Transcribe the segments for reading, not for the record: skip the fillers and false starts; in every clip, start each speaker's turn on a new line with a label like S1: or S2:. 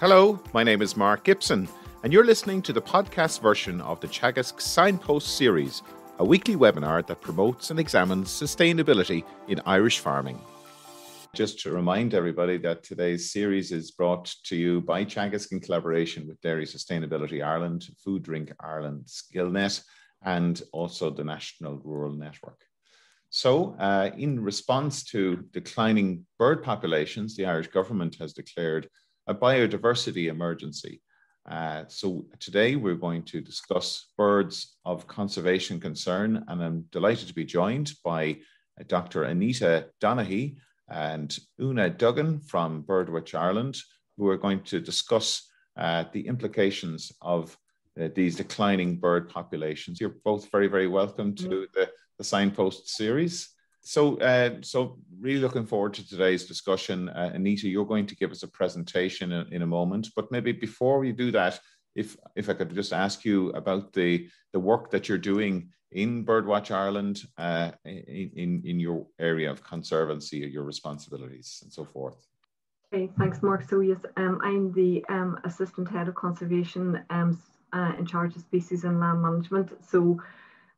S1: Hello, my name is Mark Gibson, and you're listening to the podcast version of the Teagasc Signpost Series, a weekly webinar that promotes and examines sustainability in Irish farming. Just to remind everybody that today's series is brought to you by Teagasc in collaboration with Dairy Sustainability Ireland, Food Drink Ireland, SkillNet, and also the National Rural Network. So, in response to declining bird populations, the Irish government has declared a biodiversity emergency. So today we're going to discuss birds of conservation concern, and I'm delighted to be joined by Dr. Anita Donaghy and Oonagh Duggan from Birdwatch Ireland, who are going to discuss the implications of these declining bird populations. You're both very, very welcome to the Signpost series. So really looking forward to today's discussion. Anita, you're going to give us a presentation in a moment, but maybe before we do that, if I could just ask you about the work that you're doing in Birdwatch Ireland, in your area of conservancy, your responsibilities and so forth.
S2: Okay, thanks, Mark. So yes, I'm the Assistant Head of Conservation in charge of species and land management. So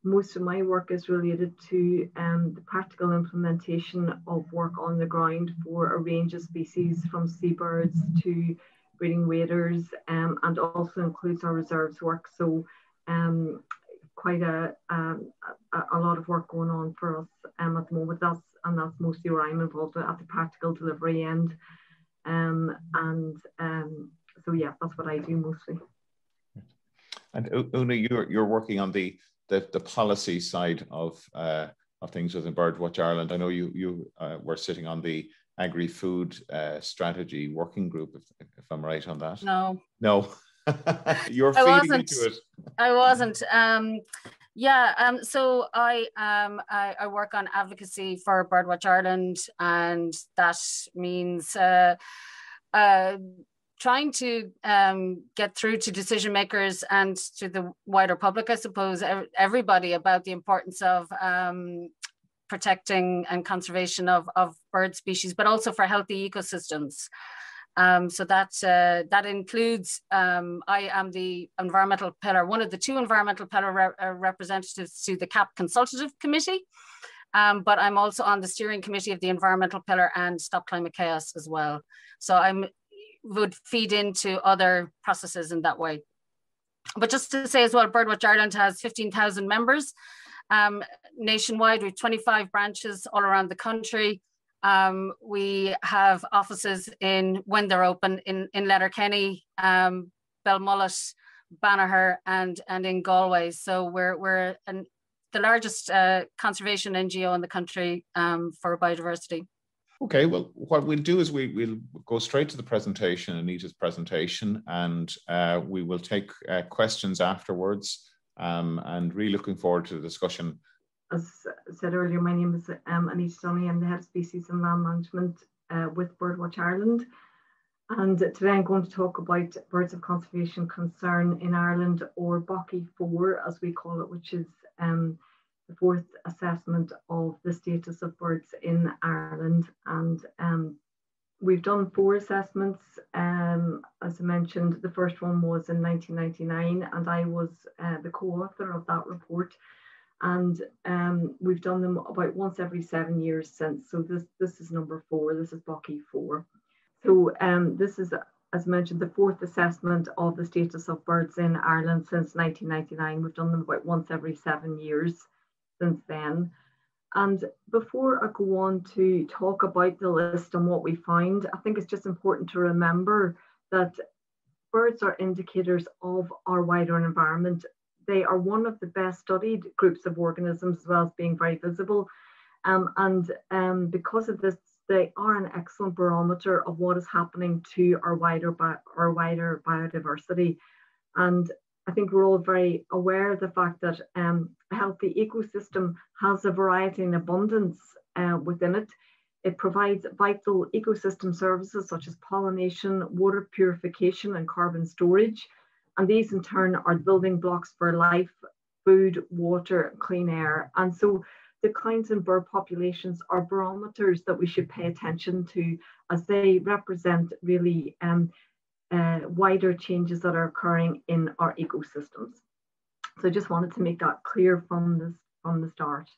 S2: most of my work is related to the practical implementation of work on the ground for a range of species, from seabirds to breeding waders, and also includes our reserves work. So quite a lot of work going on for us at the moment. That's mostly where I'm involved at the practical delivery end. So yeah, that's what I do mostly.
S1: And Oonagh, you're working on the policy side of things within Birdwatch Ireland. I know you were sitting on the agri-food strategy working group, if I'm right on that.
S3: No.
S1: You're feeding into it.
S3: I wasn't. So I work on advocacy for Birdwatch Ireland, and that means trying to get through to decision makers and to the wider public, I suppose, everybody, about the importance of protecting and conservation of bird species, but also for healthy ecosystems. So that includes, I am the environmental pillar, one of the two environmental pillar representatives to the CAP Consultative Committee, but I'm also on the steering committee of the environmental pillar and Stop Climate Chaos as well. So would feed into other processes in that way. But just to say as well, Birdwatch Ireland has 15,000 members nationwide. We have 25 branches all around the country. We have offices when they're open, in Letterkenny, Belmullet, Banagher, and in Galway. So we're the largest conservation NGO in the country for biodiversity.
S1: Okay, well, what we'll do is we'll go straight to the presentation, Anita's presentation, and we will take questions afterwards, and really looking forward to the discussion.
S2: As I said earlier, my name is Anita Donaghy. I'm the Head of Species and Land Management with Birdwatch Ireland. And today I'm going to talk about birds of conservation concern in Ireland, or BOCI 4, as we call it, which is the fourth assessment of the status of birds in Ireland. And we've done 4 assessments. As I mentioned, the first one was in 1999, and I was the co-author of that report. And we've done them about once every 7 years since. So this is number 4. This is BOCI 4. So this is, as mentioned, the 4th assessment of the status of birds in Ireland since 1999. We've done them about once every 7 years since then. And before I go on to talk about the list and what we find, I think it's just important to remember that birds are indicators of our wider environment. They are one of the best studied groups of organisms, as well as being very visible. Because of this, they are an excellent barometer of what is happening to our wider biodiversity. And I think we're all very aware of the fact that a healthy ecosystem has a variety and abundance within it. It provides vital ecosystem services such as pollination, water purification, and carbon storage. And these in turn are building blocks for life, food, water, clean air. And so declines in bird populations are barometers that we should pay attention to, as they represent really wider changes that are occurring in our ecosystems. So I just wanted to make that clear from the start.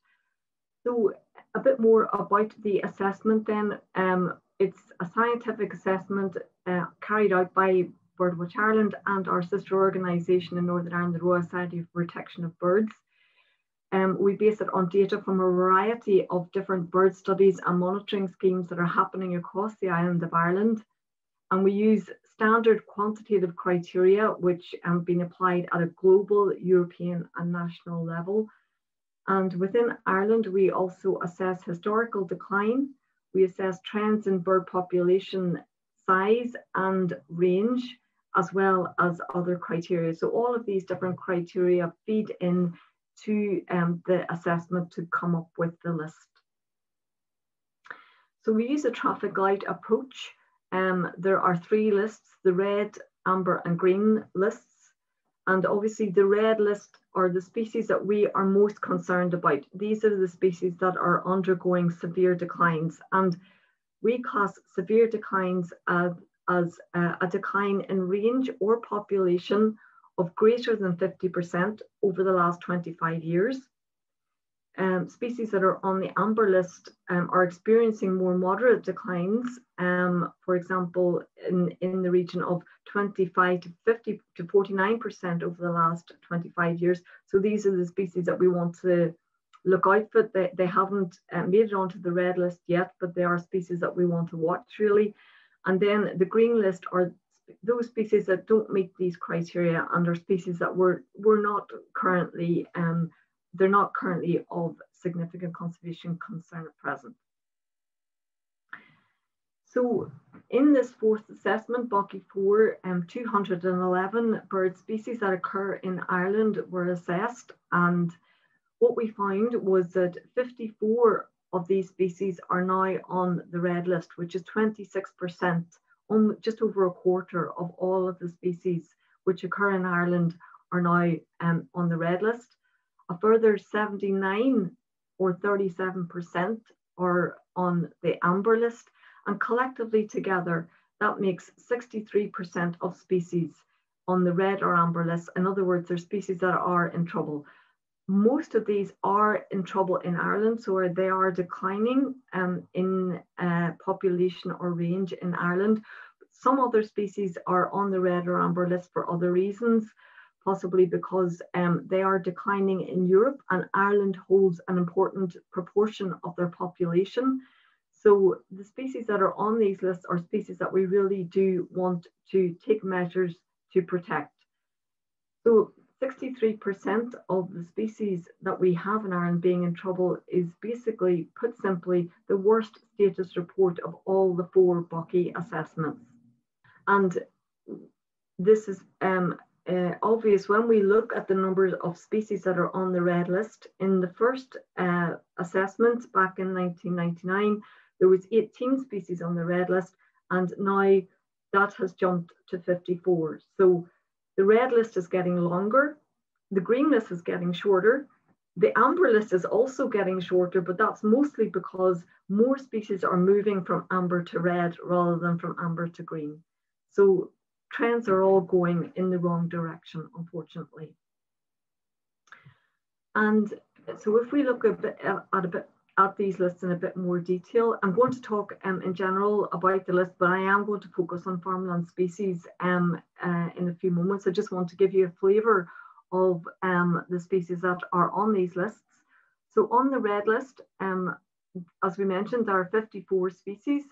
S2: So a bit more about the assessment then. It's a scientific assessment carried out by Birdwatch Ireland and our sister organisation in Northern Ireland, the Royal Society for Protection of Birds. We base it on data from a variety of different bird studies and monitoring schemes that are happening across the island of Ireland. And we use standard quantitative criteria, which have been applied at a global, European and national level. And within Ireland, we also assess historical decline. We assess trends in bird population size and range, as well as other criteria. So all of these different criteria feed in to the assessment to come up with the list. So we use a traffic light approach. There are 3 lists, the red, amber and green lists. And obviously the red list are the species that we are most concerned about. These are the species that are undergoing severe declines. And we class severe declines as a decline in range or population of greater than 50% over the last 25 years. Species that are on the amber list are experiencing more moderate declines, for example, in the region of 25 to 50 to 49% over the last 25 years. So these are the species that we want to look out for. They haven't made it onto the red list yet, but they are species that we want to watch really. And then the green list are those species that don't meet these criteria and are species that we're not currently, they're not currently of significant conservation concern at present. So in this 4th assessment, BOCI 4, 211 bird species that occur in Ireland were assessed. And what we found was that 54 of these species are now on the red list, which is 26%. Just over a quarter of all of the species which occur in Ireland are now on the red list. A further 79 or 37% are on the amber list, and collectively together that makes 63% of species on the red or amber list. In other words, they're species that are in trouble. Most of these are in trouble in Ireland, so they are declining in population or range in Ireland. Some other species are on the red or amber list for other reasons, possibly because they are declining in Europe and Ireland holds an important proportion of their population. So the species that are on these lists are species that we really do want to take measures to protect. So 63% of the species that we have in Ireland being in trouble is basically, put simply, the worst status report of all the 4 BOCI assessments. And this is obvious when we look at the numbers of species that are on the red list. In the first assessment back in 1999, there was 18 species on the red list, and now that has jumped to 54. So the red list is getting longer, the green list is getting shorter, the amber list is also getting shorter, but that's mostly because more species are moving from amber to red rather than from amber to green. So trends are all going in the wrong direction, unfortunately. And so if we look at these lists in a bit more detail, I'm going to talk in general about the list, but I am going to focus on farmland species in a few moments. I just want to give you a flavour of the species that are on these lists. So on the red list, as we mentioned, there are 54 species.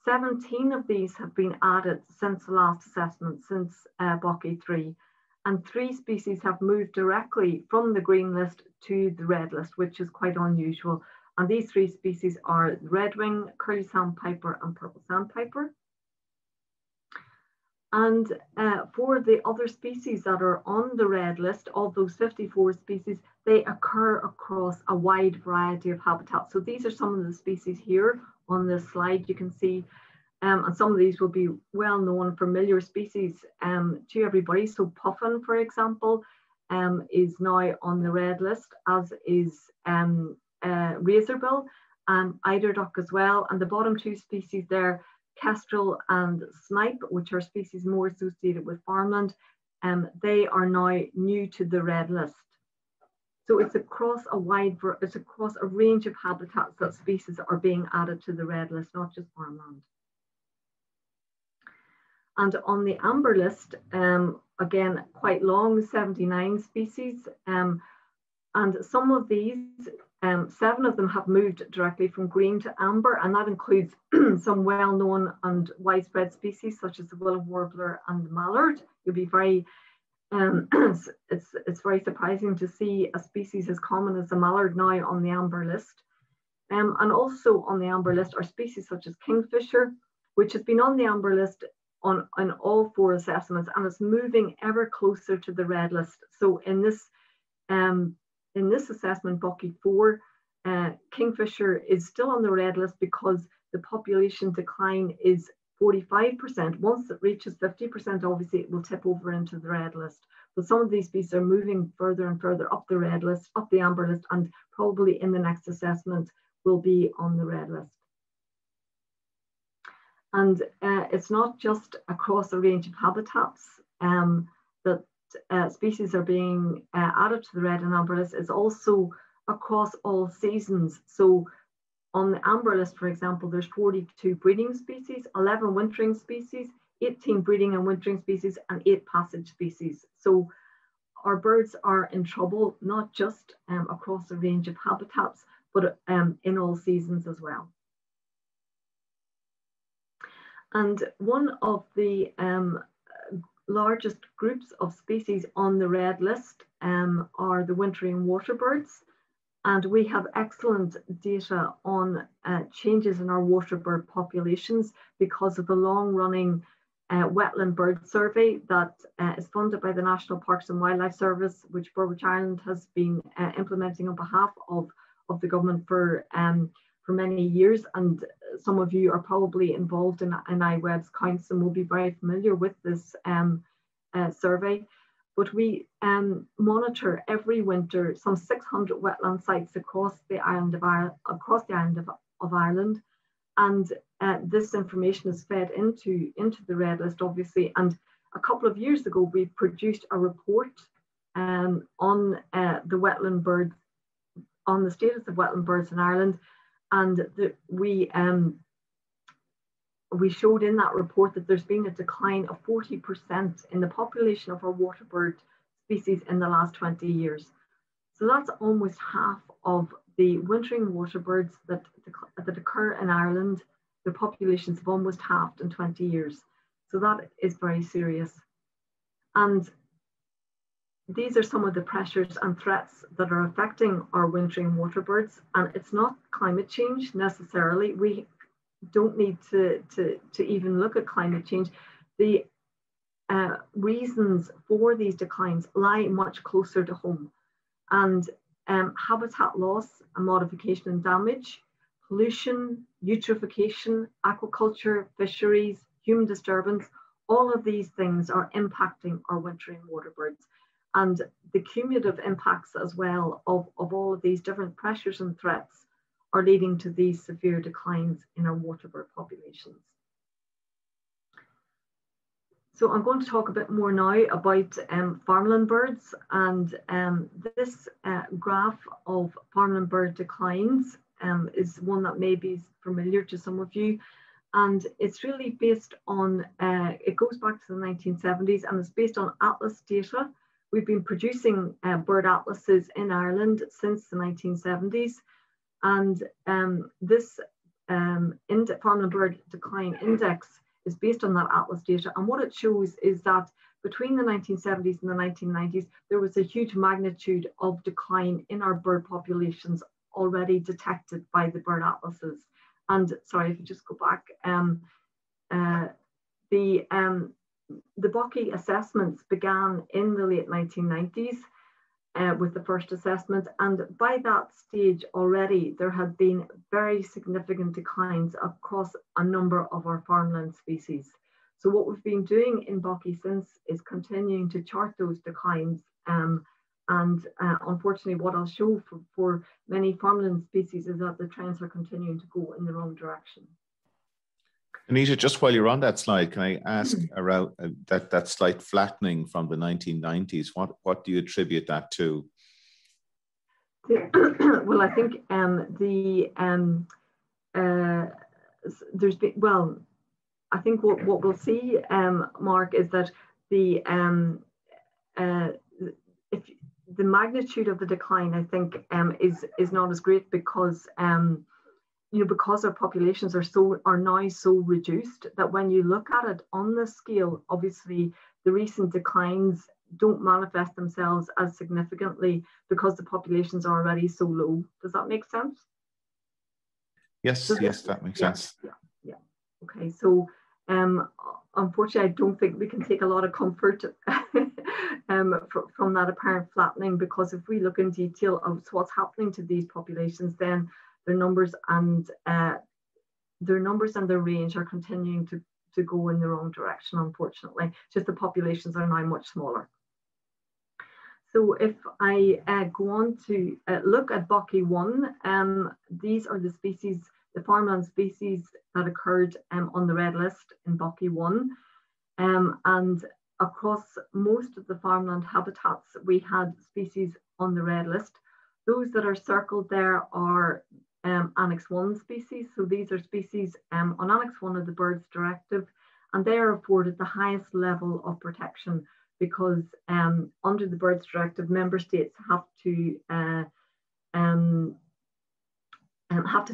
S2: 17 of these have been added since the last assessment, since BOCI 3, and 3 species have moved directly from the green list to the red list, which is quite unusual. And these 3 species are redwing, curly sandpiper and purple sandpiper. And for the other species that are on the red list, of those 54 species, they occur across a wide variety of habitats. So these are some of the species here on this slide you can see, and some of these will be well-known, familiar species to everybody. So puffin, for example, is now on the red list, as is razorbill and eiderduck as well. And the bottom 2 species there, kestrel and snipe, which are species more associated with farmland, they are now new to the red list. So it's across a range of habitats that species are being added to the red list, not just farmland. And on the amber list, again, quite long, 79 species. And some of these, 7 of them have moved directly from green to amber, and that includes some well-known and widespread species such as the willow warbler and the mallard. You'll be very, it's very surprising to see a species as common as the mallard now on the amber list. And also on the amber list are species such as kingfisher, which has been on the amber list on all 4 assessments, and it's moving ever closer to the red list. So in this assessment, Bucky 4, kingfisher is still on the red list because the population decline is 45%. Once it reaches 50%, obviously it will tip over into the red list. But some of these species are moving further and further up the red list, up the amber list, and probably in the next assessment will be on the red list. And it's not just across a range of habitats that species are being added to the red and amber list. It's also across all seasons. So on the amber list, for example, there's 42 breeding species, 11 wintering species, 18 breeding and wintering species, and 8 passage species. So our birds are in trouble, not just across a range of habitats, but in all seasons as well. And one of the largest groups of species on the red list are the wintering water birds. And we have excellent data on changes in our water bird populations because of the long-running wetland bird survey that is funded by the National Parks and Wildlife Service, which Birdwatch Ireland has been implementing on behalf of the government for many years. And some of you are probably involved in iWeb's counts and will be very familiar with this survey. But we monitor every winter some 600 wetland sites across the island of Ireland, and this information is fed into the red list, obviously. And a couple of years ago, we produced a report on the wetland birds, on the status of wetland birds in Ireland, and we showed in that report that there's been a decline of 40% in the population of our water bird species in the last 20 years. So that's almost half of the wintering water birds that occur in Ireland. The populations have almost halved in 20 years. So that is very serious. And these are some of the pressures and threats that are affecting our wintering water birds. And it's not climate change necessarily. We don't need to even look at climate change. The reasons for these declines lie much closer to home. And habitat loss and modification and damage, pollution, eutrophication, aquaculture, fisheries, human disturbance, all of these things are impacting our wintering water birds. And the cumulative impacts as well of all of these different pressures and threats are leading to these severe declines in our water bird populations. So I'm going to talk a bit more now about farmland birds, and this graph of farmland bird declines is one that may be familiar to some of you, and it's really based on, it goes back to the 1970s, and it's based on atlas data. We've been producing bird atlases in Ireland since the 1970s. And this farmland bird decline index is based on that atlas data. And what it shows is that between the 1970s and the 1990s, there was a huge magnitude of decline in our bird populations already detected by the bird atlases. And sorry, if you just go back, the Bucky assessments began in the late 1990s. With the first assessment, and by that stage already there had been very significant declines across a number of our farmland species. So what we've been doing in Bucky since is continuing to chart those declines, and unfortunately what I'll show for many farmland species is that the trends are continuing to go in the wrong direction.
S1: Anita, just while you're on that slide, can I ask around that slight flattening from the 1990s? What do you attribute that to?
S2: Well, I think there's been, well, I think what we'll see, Mark, is that if the magnitude of the decline, I think, is not as great because because our populations are now so reduced that when you look at it on the scale, obviously the recent declines don't manifest themselves as significantly because the populations are already so low. Does that make sense?
S1: Yes, that makes sense.
S2: Yeah. Okay, so unfortunately, I don't think we can take a lot of comfort from that apparent flattening, because if we look in detail of what's happening to these populations, then their numbers and their range are continuing to go in the wrong direction, unfortunately. Just the populations are now much smaller. So if I go on to look at Buckie 1, these are the species, the farmland species that occurred on the red list in Buckie 1. And across most of the farmland habitats, we had species on the red list. Those that are circled there are Annex 1 species. So these are species on Annex 1 of the Birds Directive, and they are afforded the highest level of protection because under the Birds Directive, member states have to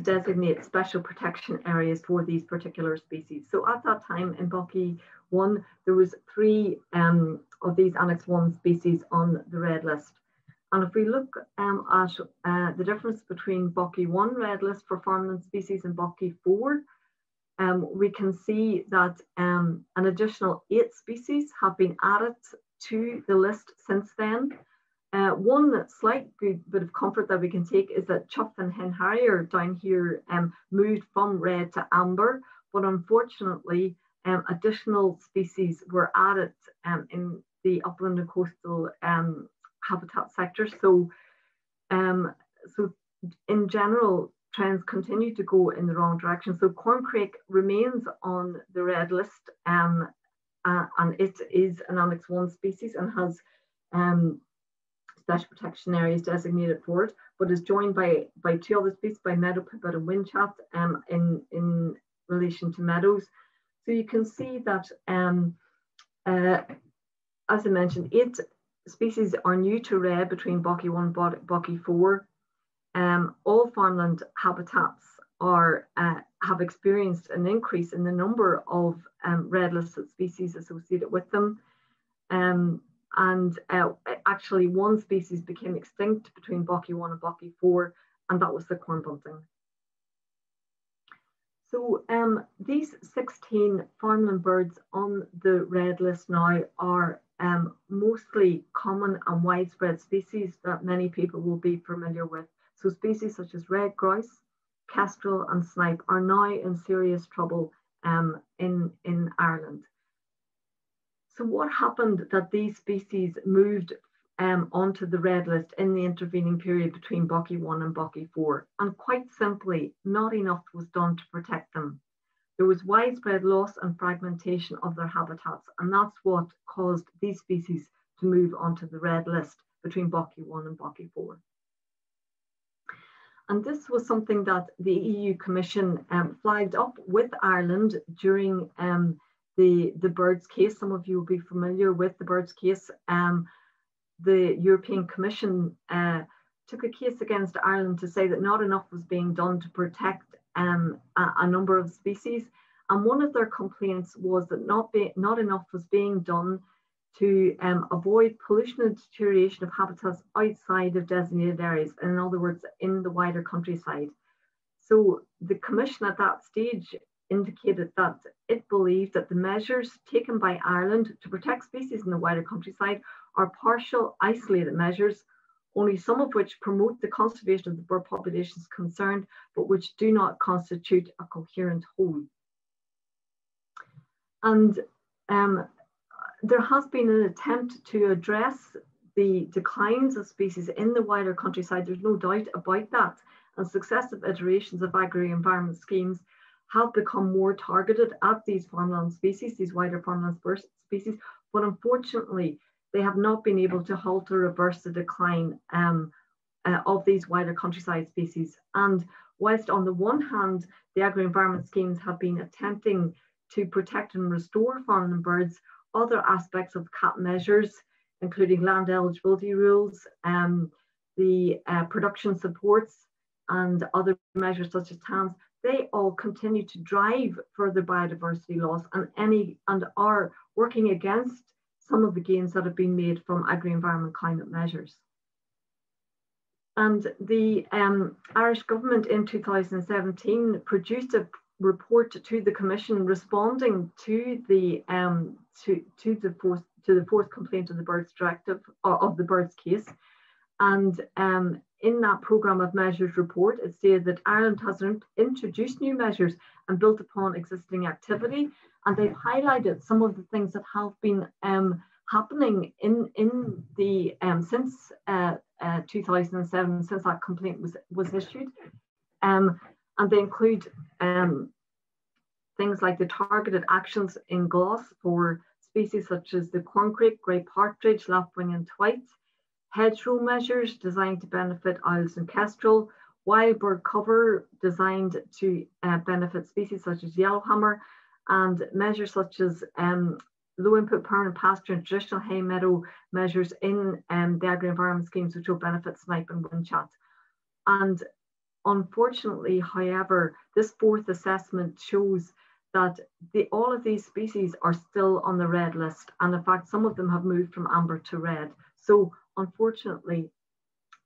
S2: designate special protection areas for these particular species. So at that time in Buckie 1, there was 3 of these Annex 1 species on the red list. And if we look at the difference between Buckie 1 red list for farmland species and Buckie 4, we can see that an additional 8 species have been added to the list since then. One slight good bit of comfort that we can take is that chough and hen harrier down here moved from red to amber, but unfortunately additional species were added in the upland and coastal habitat sector. So in general, trends continue to go in the wrong direction. So corncrake remains on the red list, and it is an Annex 1 species and has special protection areas designated for it, but is joined by 2 other species, by meadow pipit and windchat, in relation to meadows. So you can see that, as I mentioned, 8 species are new to red between Buckie 1 and Buckie 4. All farmland habitats have experienced an increase in the number of red listed species associated with them. Actually 1 species became extinct between Buckie 1 and Buckie 4, and that was the corn bunting. So these 16 farmland birds on the red list now are mostly common and widespread species that many people will be familiar with. So species such as red grouse, kestrel and snipe are now in serious trouble in Ireland. So what happened that these species moved onto the red list in the intervening period between Buckie 1 and Buckie 4? And quite simply, not enough was done to protect them. There was widespread loss and fragmentation of their habitats, and that's what caused these species to move onto the red list between Buckie 1 and Buckie 4. And this was something that the EU Commission flagged up with Ireland during the Birds case. Some of you will be familiar with the Birds case. The European Commission took a case against Ireland to say that not enough was being done to protect a number of species. And one of their complaints was that not enough was being done to avoid pollution and deterioration of habitats outside of designated areas, and in other words, in the wider countryside. So the Commission at that stage indicated that it believed that the measures taken by Ireland to protect species in the wider countryside are partial, isolated measures, only some of which promote the conservation of the bird populations concerned, but which do not constitute a coherent whole. And there has been an attempt to address the declines of species in the wider countryside. There's no doubt about that. And successive iterations of agri-environment schemes have become more targeted at these farmland species, these wider farmland species, but unfortunately, they have not been able to halt or reverse the decline of these wider countryside species. And whilst on the one hand, the agri-environment schemes have been attempting to protect and restore farmland birds, other aspects of CAP measures, including land eligibility rules, the production supports, and other measures such as TANs, they all continue to drive further biodiversity loss and are working against some of the gains that have been made from agri-environment climate measures. And the Irish government in 2017 produced a report to the Commission responding to the fourth complaint of the Birds Directive, of the Birds case. And in that programme of measures report, it stated that Ireland has introduced new measures and built upon existing activity. And they've highlighted some of the things that have been happening in the since 2007, since that complaint was issued. And they include things like the targeted actions in GLOS for species such as the corncrake, grey partridge, lapwing and twite, hedgerow measures designed to benefit owls and kestrel, wild bird cover designed to benefit species such as yellowhammer, and measures such as low input permanent pasture and traditional hay meadow measures in the agri-environment schemes, which will benefit snipe and windchat. And unfortunately, however, this fourth assessment shows that all of these species are still on the red list. And in fact, some of them have moved from amber to red. So unfortunately,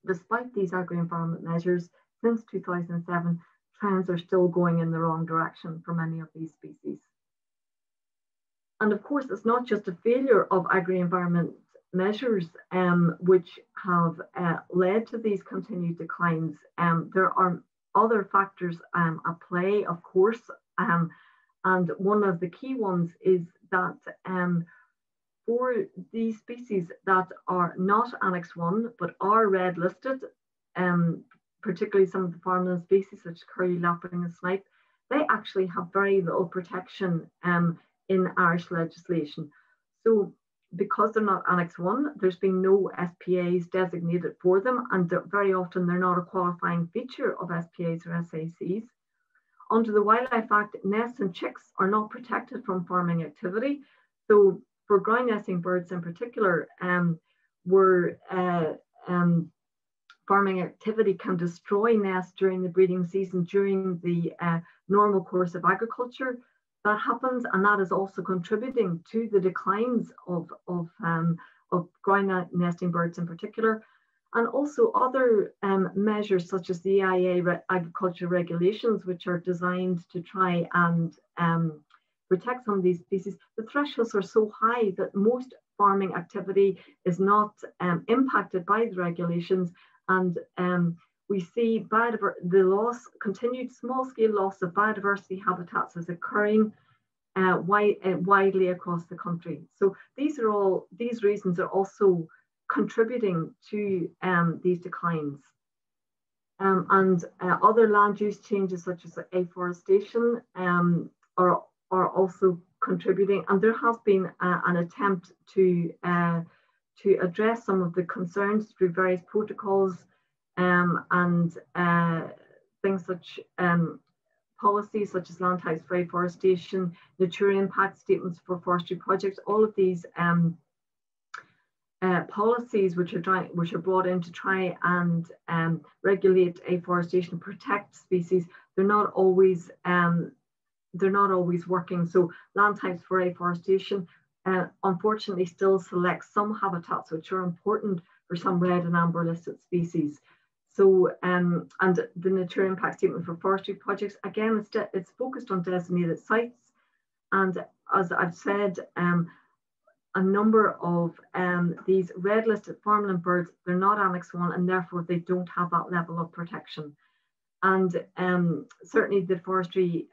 S2: despite these agri-environment measures, since 2007, trends are still going in the wrong direction for many of these species. And of course, it's not just a failure of agri-environment measures which have led to these continued declines. There are other factors at play, of course, and one of the key ones is that for these species that are not Annex 1 but are red listed, particularly some of the farmland species such as curlew, lapwing and snipe, they actually have very little protection in Irish legislation. So because they're not Annex 1, there's been no SPAs designated for them, and very often they're not a qualifying feature of SPAs or SACs. Under the Wildlife Act, nests and chicks are not protected from farming activity. So for ground nesting birds in particular, farming activity can destroy nests during the breeding season, during the normal course of agriculture. That happens, and that is also contributing to the declines of ground nesting birds in particular, and also other measures such as the EIA agriculture regulations, which are designed to try and protect some of these species. The thresholds are so high that most farming activity is not impacted by the regulations, and we see continued small-scale loss of biodiversity habitats is occurring widely across the country. So these reasons are also contributing to these declines. And other land use changes such as afforestation are also contributing. And there has been an attempt to address some of the concerns through various protocols and things such policies such as land types for afforestation, nature impact statements for forestry projects. All of these policies which are brought in to try and regulate afforestation, protect species, they're not always working. So land types for afforestation unfortunately still select some habitats which are important for some red and amber listed species. So and the nature impact statement for forestry projects, again, it's focused on designated sites, and as I've said, a number of these red listed farmland birds, they're not Annex 1, and therefore they don't have that level of protection. And certainly the forestry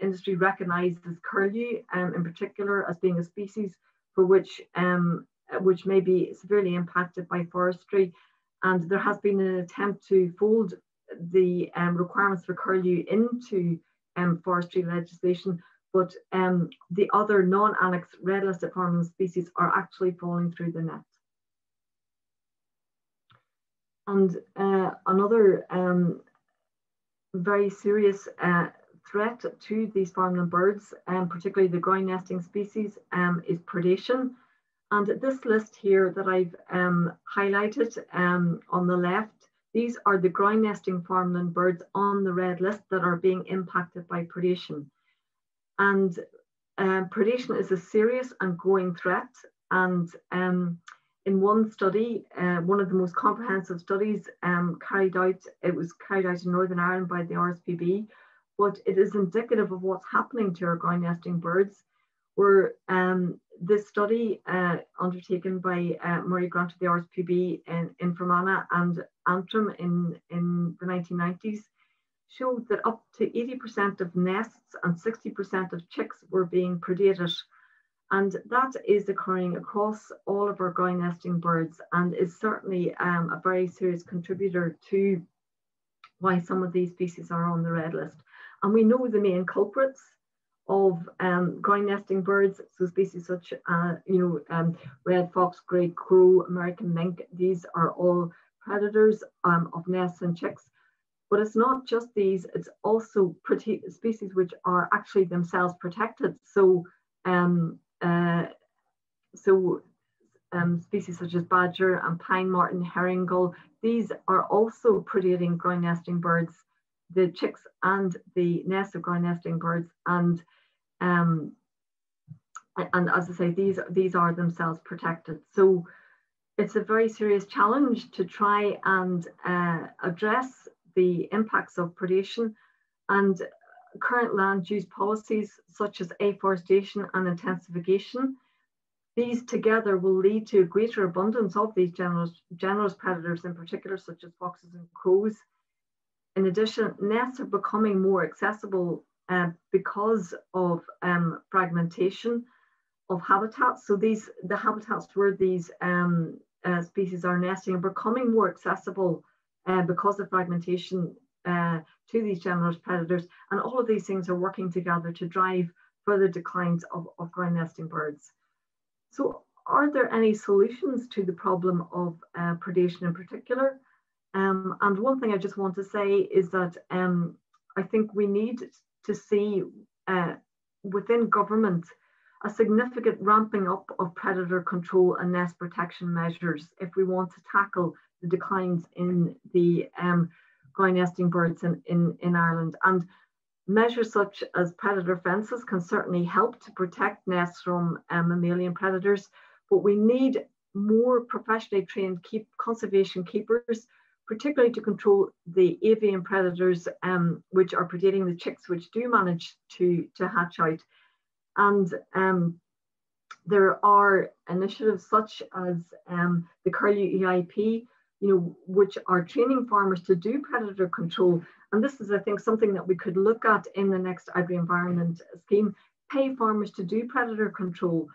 S2: industry recognises curlew in particular as being a species for which may be severely impacted by forestry. And there has been an attempt to fold the requirements for curlew into forestry legislation, but the other non-annex red listed farmland species are actually falling through the net. And another very serious threat to these farmland birds, particularly the ground nesting species, is predation. And this list here that I've highlighted on the left, these are the ground nesting farmland birds on the red list that are being impacted by predation. And predation is a serious and growing threat. And in one study, one of the most comprehensive studies carried out in Northern Ireland by the RSPB, but it is indicative of what's happening to our ground nesting birds. Where this study undertaken by Murray Grant of the RSPB in Fermanagh and Antrim in the 1990s showed that up to 80% of nests and 60% of chicks were being predated. And that is occurring across all of our ground nesting birds and is certainly a very serious contributor to why some of these species are on the red list. And we know the main culprits of ground nesting birds, so species such as red fox, grey crow, American mink. These are all predators of nests and chicks. But it's not just these; it's also species which are actually themselves protected. So, species such as badger and pine marten, herring gull. These are also predating ground nesting birds, the chicks and the nests of ground nesting birds, and as I say, these are themselves protected. So it's a very serious challenge to try and address the impacts of predation, and current land use policies such as afforestation and intensification. These together will lead to a greater abundance of these generous predators in particular, such as foxes and crows. In addition, nests are becoming more accessible because of fragmentation of habitats. So the habitats where these species are nesting are becoming more accessible because of fragmentation to these generous predators. And all of these things are working together to drive further declines of ground nesting birds. So are there any solutions to the problem of predation in particular? And one thing I just want to say is that I think we need to see within government a significant ramping up of predator control and nest protection measures if we want to tackle the declines in the ground nesting birds in Ireland. And measures such as predator fences can certainly help to protect nests from mammalian predators, but we need more professionally trained conservation keepers, particularly to control the avian predators which are predating the chicks which do manage to hatch out. And there are initiatives such as the Curlew EIP, which are training farmers to do predator control. And this is, I think, something that we could look at in the next agri-environment scheme, pay farmers to do predator control.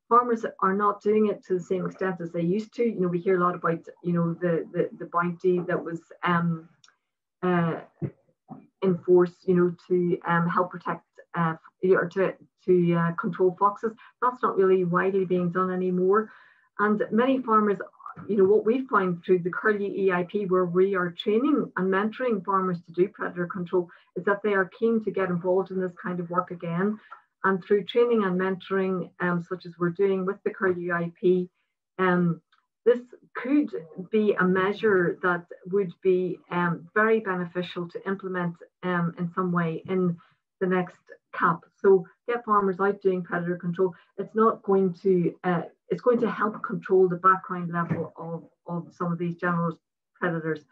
S2: Farmers are not doing it to the same extent as they used to. We hear a lot about, the bounty that was enforced, to help protect or to control foxes. That's not really widely being done anymore. And many farmers, what we find through the Curlew EIP, where we are training and mentoring farmers to do predator control, is that they are keen to get involved in this kind of work again. And through training and mentoring, such as we're doing with the Curlew EIP, this could be a measure that would be very beneficial to implement in some way in the next CAP. So get farmers out doing predator control. It's going to help control the background level of some of these general predators.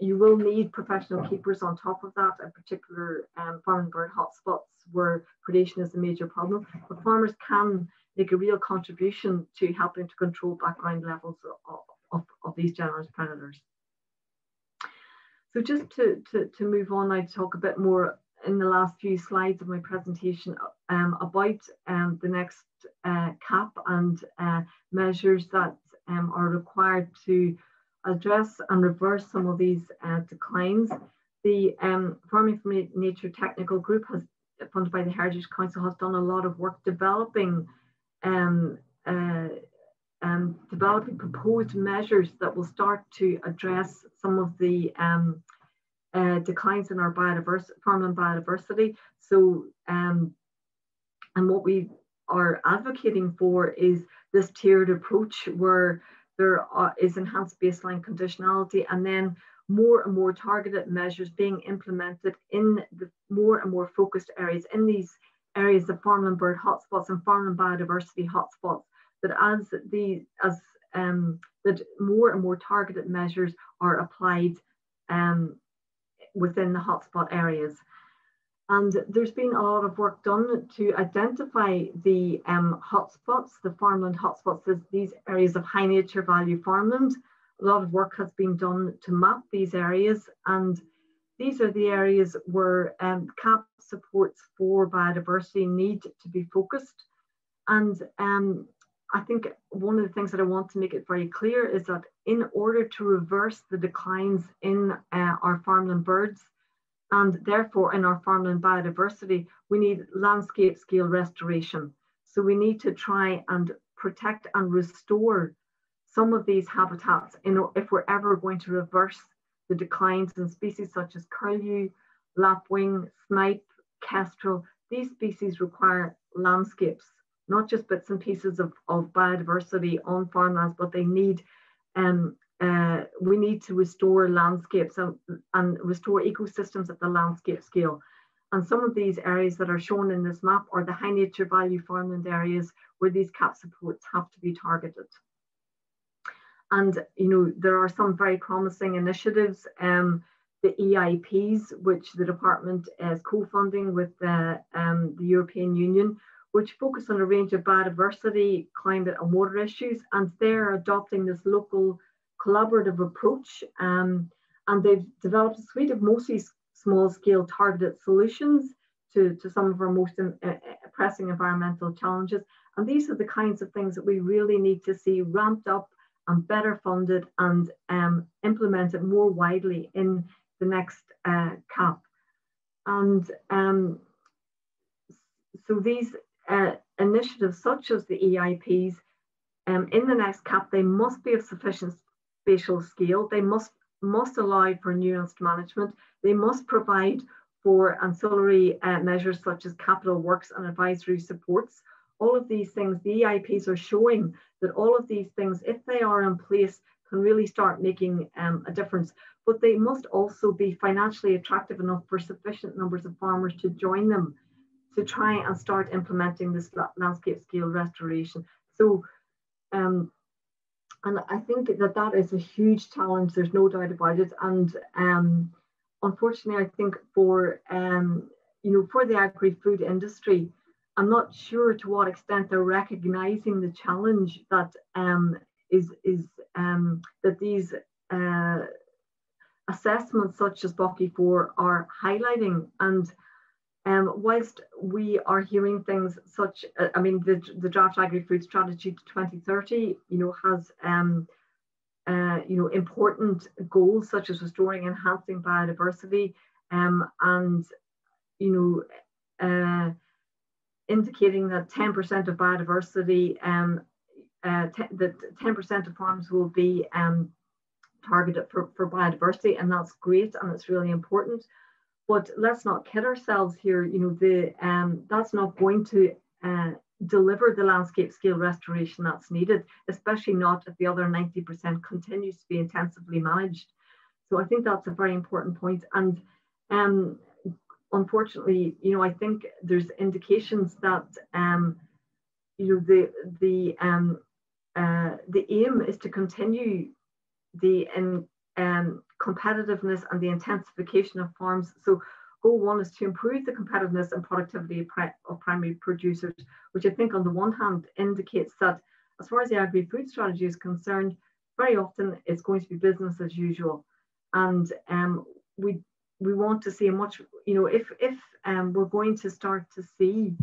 S2: You will need professional keepers on top of that, in particular farm and bird hotspots where predation is a major problem. But farmers can make a real contribution to helping to control background levels of these generous predators. So just to move on, I'd talk a bit more in the last few slides of my presentation about the next CAP and measures that are required to address and reverse some of these declines. The Farming for Nature Technical Group, funded by the Heritage Council, has done a lot of work developing proposed measures that will start to address some of the declines in our farmland biodiversity. So, and what we are advocating for is this tiered approach where there is enhanced baseline conditionality, and then more and more targeted measures being implemented in the more and more focused areas, in these areas of farmland bird hotspots and farmland biodiversity hotspots, that that more and more targeted measures are applied within the hotspot areas. And there's been a lot of work done to identify the hotspots, the farmland hotspots, these areas of high nature value farmland. A lot of work has been done to map these areas, and these are the areas where CAP supports for biodiversity need to be focused. And I think one of the things that I want to make it very clear is that in order to reverse the declines in our farmland birds, and therefore in our farmland biodiversity, we need landscape scale restoration. So we need to try and protect and restore some of these habitats if we're ever going to reverse the declines in species such as curlew, lapwing, snipe, kestrel. These species require landscapes, not just bits and pieces of biodiversity on farmlands, but they need we need to restore landscapes and restore ecosystems at the landscape scale. And some of these areas that are shown in this map are the high nature value farmland areas where these CAP supports have to be targeted. And there are some very promising initiatives. The EIPs, which the department is co-funding with the European Union, which focus on a range of biodiversity, climate and water issues, and they're adopting this local collaborative approach, and they've developed a suite of mostly small-scale targeted solutions to some of our most pressing environmental challenges. And these are the kinds of things that we really need to see ramped up and better funded and implemented more widely in the next CAP. And so these initiatives, such as the EIPs, in the next CAP, they must be of sufficient spatial scale. They must allow for nuanced management. They must provide for ancillary measures such as capital works and advisory supports. All of these things, the EIPs are showing that all of these things, if they are in place, can really start making a difference. But they must also be financially attractive enough for sufficient numbers of farmers to join them to try and start implementing this landscape scale restoration. So, and I think that is a huge challenge. There's no doubt about it. And unfortunately, I think for for the agri-food industry, I'm not sure to what extent they're recognizing the challenge that that these assessments such as BOCI 4 are highlighting. And whilst we are hearing things such, the draft agri-food strategy to 2030, has important goals such as restoring, enhancing biodiversity, and indicating that 10% of biodiversity, that 10% of farms will be targeted for biodiversity, and that's great and it's really important. But let's not kid ourselves here. That's not going to deliver the landscape scale restoration that's needed, especially not if the other 90% continues to be intensively managed. So I think that's a very important point. And unfortunately, I think there's indications that the aim is to continue the competitiveness and the intensification of farms. So goal 1 is to improve the competitiveness and productivity of primary producers, which I think on the one hand indicates that as far as the agri-food strategy is concerned, very often it's going to be business as usual. And we want to see a much, if we're going to start to see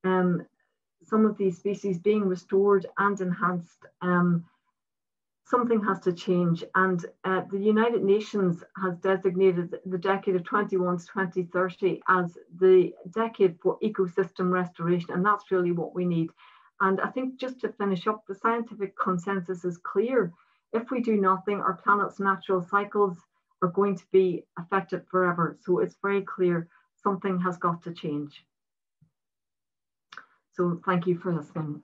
S2: some of these species being restored and enhanced, something has to change. And the United Nations has designated the decade of 21 to 2030 as the decade for ecosystem restoration. And that's really what we need. And I think just to finish up, the scientific consensus is clear. If we do nothing, our planet's natural cycles are going to be affected forever. So it's very clear something has got to change. So thank you for listening.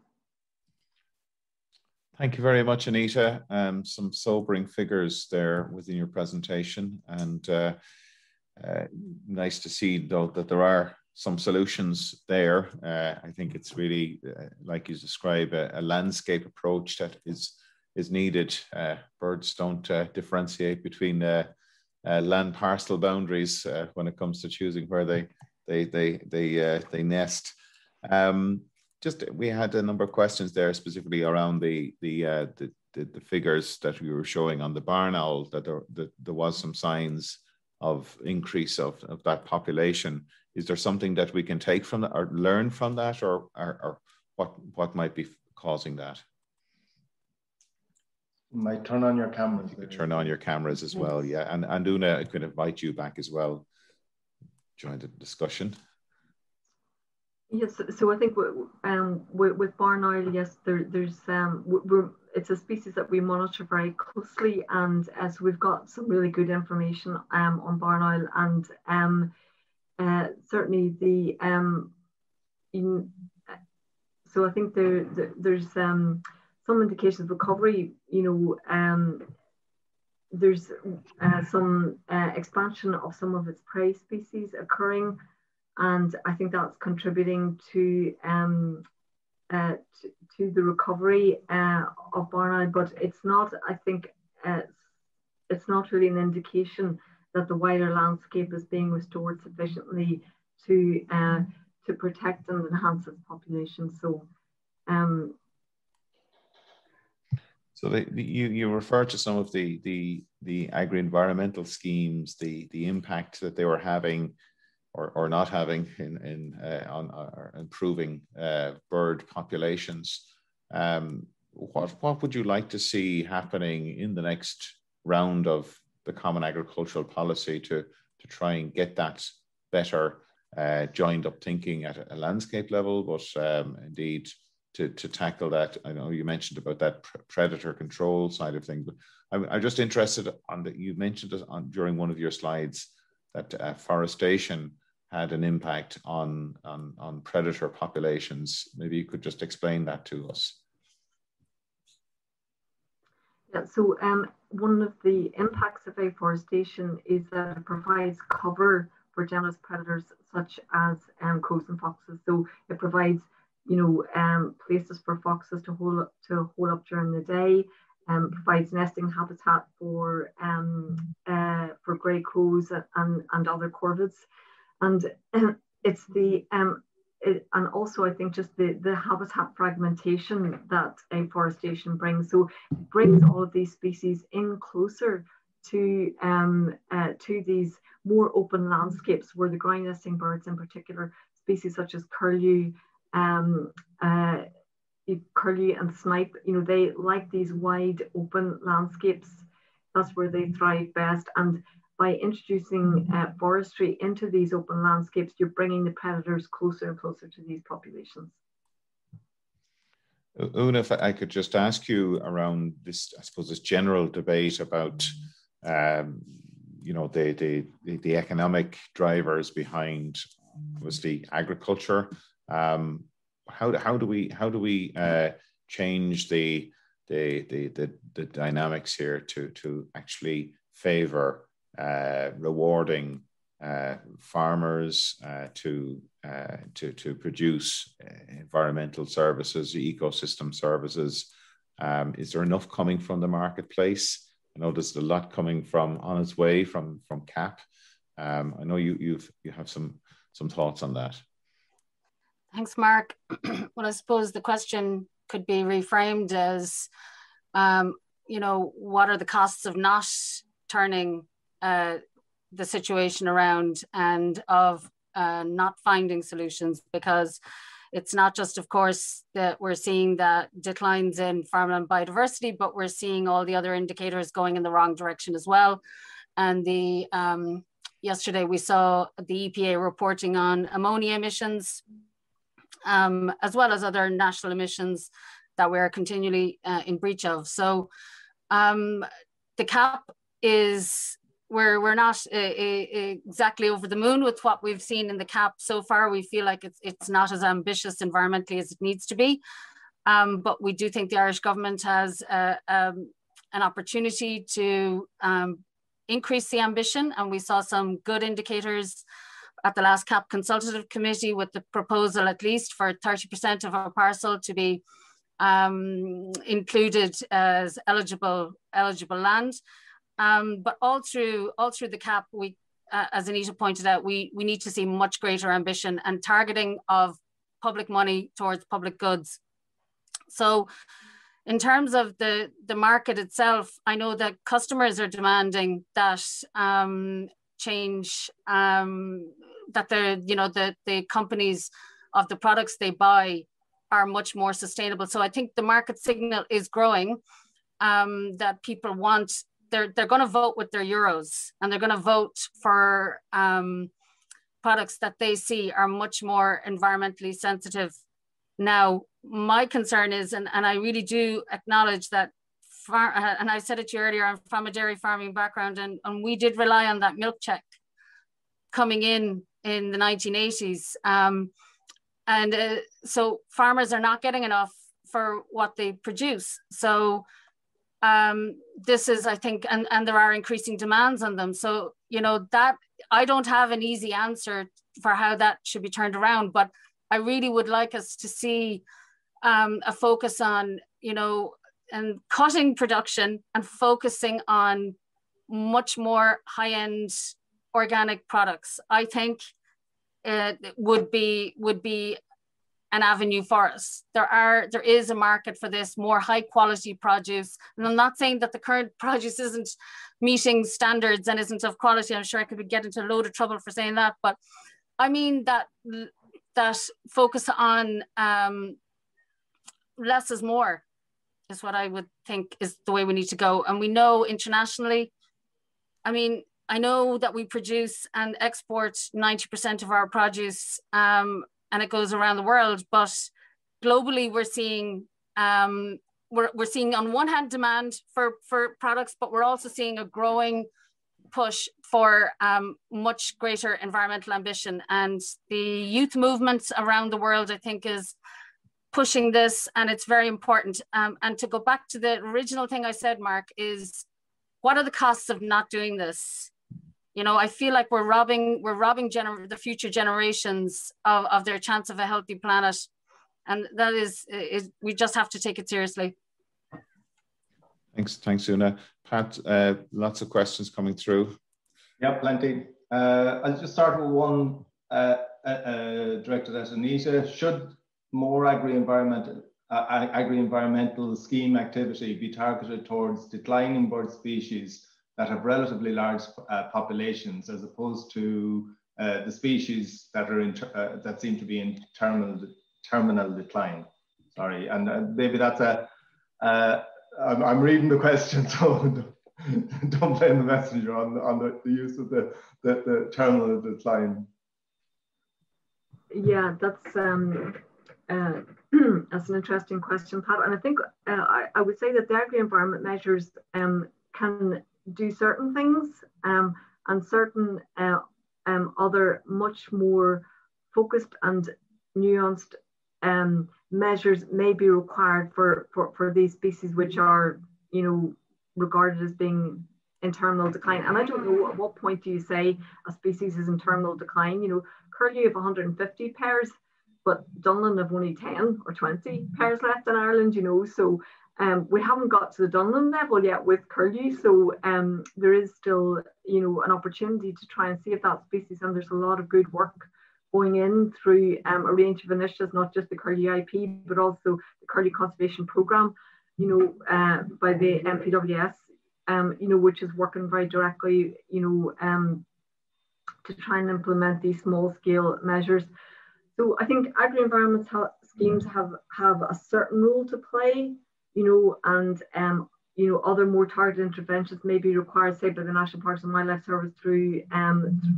S1: Thank you very much, Anita. Some sobering figures there within your presentation, and nice to see, though, that there are some solutions there. I think it's really, like you describe, a landscape approach that is needed. Birds don't differentiate between land parcel boundaries when it comes to choosing where they nest. We had a number of questions there, specifically around the figures that we were showing on the barn owl, that there was some signs of increase of that population. Is there something that we can take from that or learn from that, or what might be causing that?
S4: You might turn on your cameras.
S1: You could turn on your cameras as well, yeah. And Oonagh, I could invite you back as well. Join the discussion.
S2: Yes, so I think with barn owl, yes, it's a species that we monitor very closely, and as we've got some really good information on barn owl, and certainly so I think there's some indications of recovery. There's some expansion of some of its prey species occurring. And I think that's contributing to the recovery of barn owl, but it's not. I think it's not really an indication that the wider landscape is being restored sufficiently to protect and enhance its population. So,
S1: you refer to some of the agri-environmental schemes, the impact that they were having or not having on improving bird populations. What would you like to see happening in the next round of the Common Agricultural Policy to try and get that better joined up thinking at a landscape level, but indeed to tackle that? I know you mentioned about that predator control side of things, but I'm just interested on that. You mentioned it during one of your slides that forestation had an impact on predator populations. Maybe you could just explain that to us.
S2: Yeah, so one of the impacts of afforestation is that it provides cover for generous predators such as crows and foxes. So it provides, places for foxes to hole up during the day. Provides nesting habitat for grey crows and other corvids. And it's and also I think just the habitat fragmentation that afforestation brings. So it brings all of these species in closer to these more open landscapes where the ground nesting birds, in particular, species such as curlew and snipe, they like these wide open landscapes. That's where they thrive best. And by introducing forestry into these open landscapes, you're bringing the predators closer and closer to these populations.
S1: Oonagh, if I could just ask you around this, I suppose, this general debate about, the economic drivers behind, obviously, agriculture. How do we change the dynamics here to actually favour rewarding farmers to produce environmental services, ecosystem services? Is there enough coming from the marketplace? I know there's a lot coming on its way from CAP. I know you have some thoughts on that.
S3: Thanks, Mark. Well, I suppose the question could be reframed as, what are the costs of not turning the situation around and of not finding solutions? Because It's not just, of course, that we're seeing the declines in farmland biodiversity, but we're seeing all the other indicators going in the wrong direction as well. And the yesterday we saw the EPA reporting on ammonia emissions, as well as other national emissions that we're continually in breach of. So the CAP is, we're not exactly over the moon with what we've seen in the CAP so far. We feel like it's not as ambitious environmentally as it needs to be. But we do think the Irish government has an opportunity to increase the ambition. And we saw some good indicators at the last CAP Consultative Committee with the proposal at least for 30% of our parcel to be included as eligible land. But all through the CAP, we, as Anita pointed out, we need to see much greater ambition and targeting of public money towards public goods. So in terms of the market itself, I know that customers are demanding that change, that the companies of the products they buy are much more sustainable. So I think the market signal is growing, that people want, they're going to vote with their euros, and they're going to vote for products that they see are much more environmentally sensitive. Now, my concern is, and I really do acknowledge that, and I said it to you earlier, I'm from a dairy farming background, and we did rely on that milk check coming in the 1980s. So farmers are not getting enough for what they produce. So this is, I think, and there are increasing demands on them. So, that I don't have an easy answer for how that should be turned around, but I really would like us to see a focus on, and cutting production and focusing on much more high-end organic products. I think it would be an avenue for us. There is a market for this more high quality produce. And I'm not saying that the current produce isn't meeting standards and isn't of quality. I'm sure I could get into a load of trouble for saying that, but I mean that focus on less is more is what I would think is the way we need to go. And we know internationally, I mean, I know that we produce and export 90% of our produce, and it goes around the world, but globally we're seeing we're seeing on one hand demand for products, but we're also seeing a growing push for much greater environmental ambition. And the youth movements around the world, I think, is pushing this, and it's very important. And to go back to the original thing I said, Mark, is what are the costs of not doing this? I feel like we're robbing the future generations of their chance of a healthy planet. And that is we just have to take it seriously.
S1: Thanks, Oonagh. Pat, lots of questions coming through.
S4: Yeah, plenty. I'll just start with one directed at Anita. Should more agri-environmental scheme activity be targeted towards declining bird species that have relatively large populations, as opposed to the species that are that seem to be in terminal decline? Sorry, and maybe that's I'm reading the question, so don't blame the messenger on the use of the terminal decline.
S2: Yeah, that's an interesting question, Pat. And I think I would say that the agri-environment measures can do certain things, and certain other much more focused and nuanced measures may be required for these species which are, regarded as being in terminal decline. And I don't know at what point do you say a species is in terminal decline. Curlew have 150 pairs, but Dunlin have only 10 or 20 pairs left in Ireland, so we haven't got to the Dunlin level yet with curlew. So there is still, an opportunity to try and save that species, and there's a lot of good work going in through a range of initiatives, not just the Curlew IP, but also the Curlew Conservation Programme, by the MPWS, which is working very directly, to try and implement these small scale measures. So I think agri-environment schemes have a certain role to play, you know, and you know, other more targeted interventions may be required, say, by the National Parks and Wildlife Service through,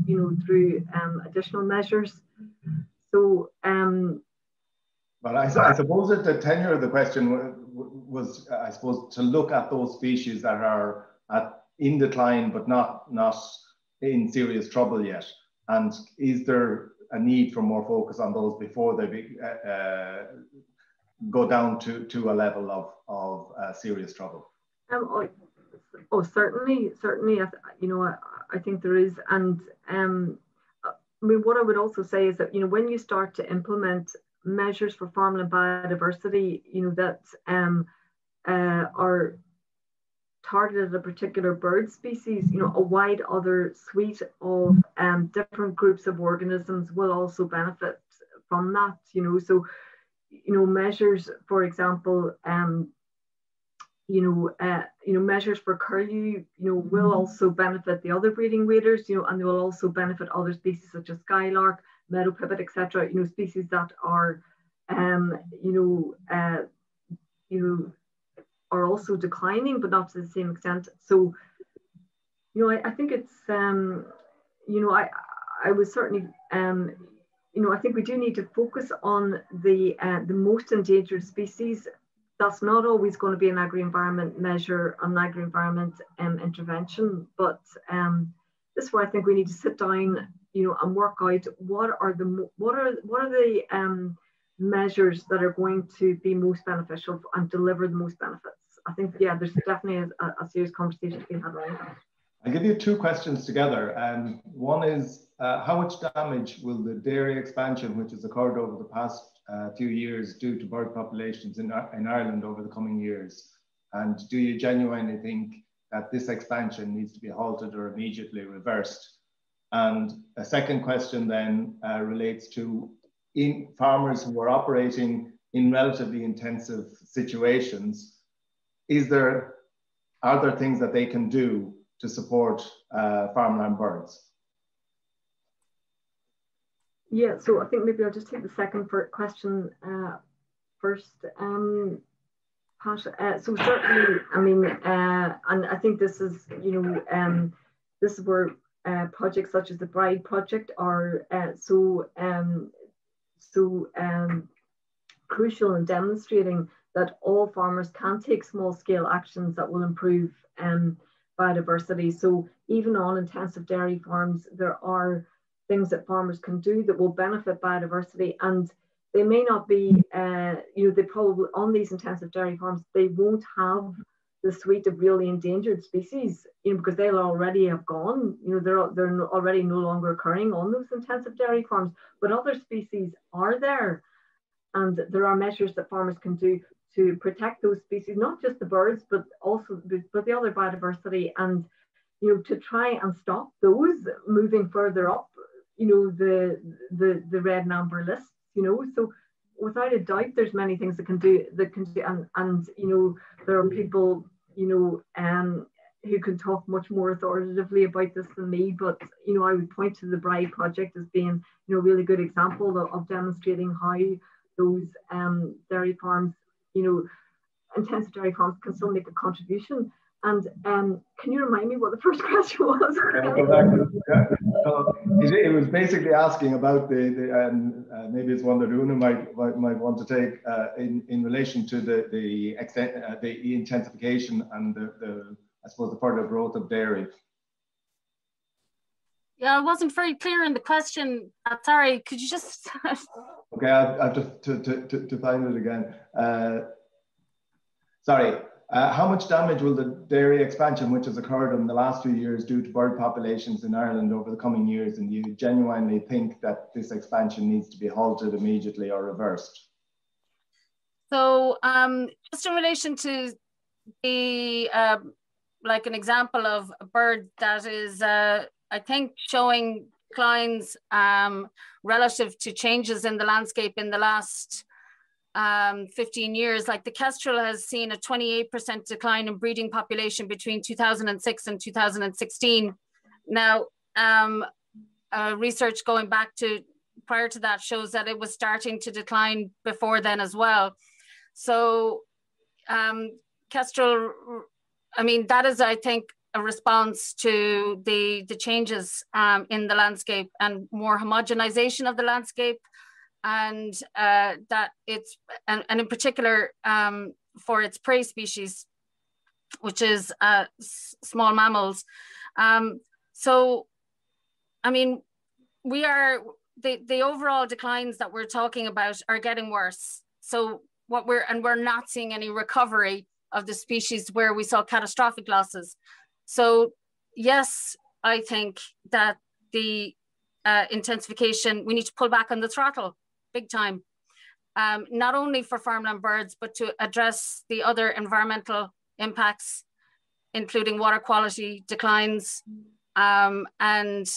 S2: you know, through additional measures. So,
S4: but I suppose that the tenure of the question was, I suppose, to look at those species that are in decline but not in serious trouble yet. And is there a need for more focus on those before they go down to a level of serious trouble?
S2: Certainly, you know, I think there is. And I mean, what I would also say is that, you know, when you start to implement measures for farmland biodiversity, you know, that are targeted at a particular bird species, you know, a wide other suite of different groups of organisms will also benefit from that, you know. So, you know, measures, for example, measures for curlew, you know, will also benefit the other breeding waders, you know, and they will also benefit other species such as skylark, meadow pipit, etc. You know, species that are, are also declining, but not to the same extent. So, you know, I think it's, you know, I was certainly, you know, I think we do need to focus on the most endangered species. That's not always going to be an agri-environment measure, an agri-environment intervention, but this is where I think we need to sit down, you know, and work out what are the measures that are going to be most beneficial and deliver the most benefits. I think, yeah, there's definitely a serious conversation to be had around that.
S4: I'll give you two questions together. One is, how much damage will the dairy expansion, which has occurred over the past few years, do to bird populations in Ireland over the coming years? And do you genuinely think that this expansion needs to be halted or immediately reversed? And a second question then relates to farmers who are operating in relatively intensive situations. Are there things that they can do to support farmland birds?
S2: Yeah, so I think maybe I'll just take the second question first. Pat, so certainly, I mean, and I think this is, you know, this is where projects such as the Bride project are so crucial in demonstrating that all farmers can take small scale actions that will improve biodiversity. So even on intensive dairy farms, there are things that farmers can do that will benefit biodiversity, and they may not be, you know, they probably on these intensive dairy farms, they won't have the suite of really endangered species, you know, because they'll already have gone, you know, they're already no longer occurring on those intensive dairy farms, but other species are there. And there are measures that farmers can do to protect those species, not just the birds, but also but the other biodiversity, and, you know, to try and stop those moving further up, you know, the red and amber lists, you know. So without a doubt, there's many things that can do, and you know, there are people, you know, who can talk much more authoritatively about this than me, but, you know, I would point to the Bride project as being, you know, a really good example of demonstrating how those dairy farms, you know, intensive dairy farms can still make a contribution. And can you remind me what the first question was?
S4: It was basically asking about maybe it's one that Oonagh might want to take in relation to the intensification and the I suppose the further growth of dairy.
S3: Yeah, I wasn't very clear in the question. Sorry, could you just?
S4: Okay, I'll just to find it again. Sorry. How much damage will the dairy expansion, which has occurred in the last few years, do to bird populations in Ireland over the coming years? And do you genuinely think that this expansion needs to be halted immediately or reversed?
S3: So just in relation to the, like an example of a bird that is, I think, showing declines relative to changes in the landscape in the last 15 years, like the kestrel has seen a 28% decline in breeding population between 2006 and 2016. Now, research going back to prior to that shows that it was starting to decline before then as well. So kestrel, I mean, that is, I think, a response to the changes in the landscape and more homogenization of the landscape, and that it's, and in particular for its prey species, which is small mammals. So, I mean, we are, the overall declines that we're talking about are getting worse. So we're not seeing any recovery of the species where we saw catastrophic losses. So yes, I think that the intensification, we need to pull back on the throttle big time, not only for farmland birds, but to address the other environmental impacts, including water quality declines and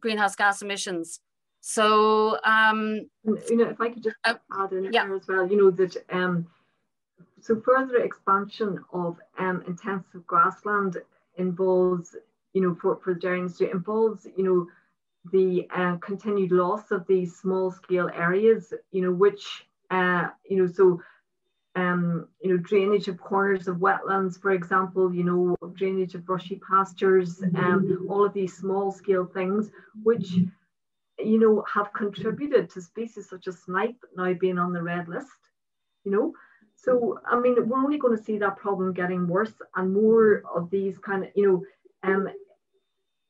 S3: greenhouse gas emissions. So,
S2: if I could just add in there as well, that so further expansion of intensive grassland involves, for the dairy industry, involves, the continued loss of these small scale areas, which, drainage of corners of wetlands, for example, drainage of brushy pastures, all of these small scale things, which, have contributed to species such as snipe now being on the red list, So, I mean, we're only going to see that problem getting worse and more of these kind of,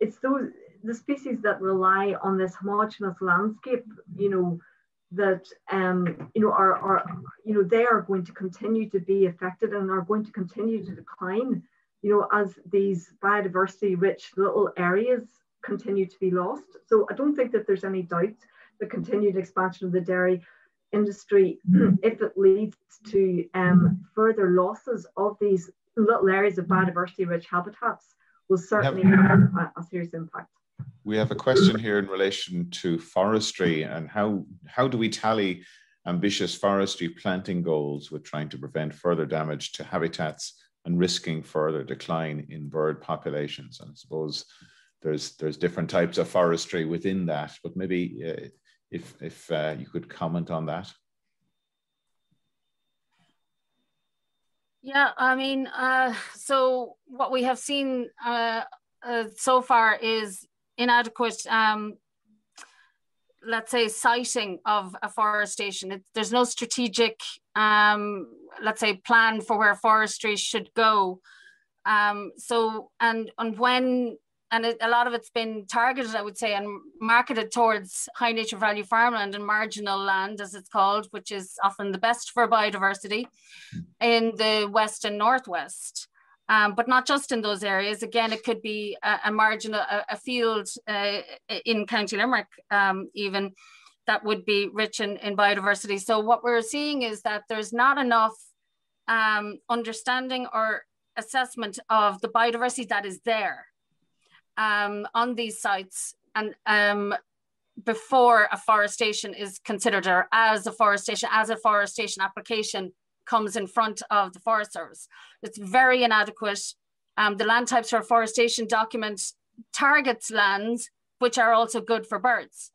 S2: it's the species that rely on this homogeneous landscape, that, they are going to continue to be affected and are going to continue to decline, as these biodiversity rich little areas continue to be lost. So I don't think that there's any doubt the continued expansion of the dairy industry, if it leads to further losses of these little areas of biodiversity rich habitats, will certainly have a serious impact.
S1: We have a question here in relation to forestry and how do we tally ambitious forestry planting goals with trying to prevent further damage to habitats and risking further decline in bird populations? And I suppose there's different types of forestry within that, but maybe if you could comment on that.
S3: Yeah, I mean, so what we have seen so far is inadequate, let's say, siting of afforestation. There's no strategic, let's say, plan for where forestry should go. So, a lot of it's been targeted, I would say, and marketed towards high nature value farmland and marginal land, as it's called, which is often the best for biodiversity in the west and northwest. But not just in those areas. Again, it could be a marginal, a field in County Limerick, even, that would be rich in biodiversity. So what we're seeing is that there's not enough understanding or assessment of the biodiversity that is there on these sites, and before afforestation is considered, or as a forestation application comes in front of the Forest Service. It's very inadequate. The land types for afforestation document targets lands which are also good for birds.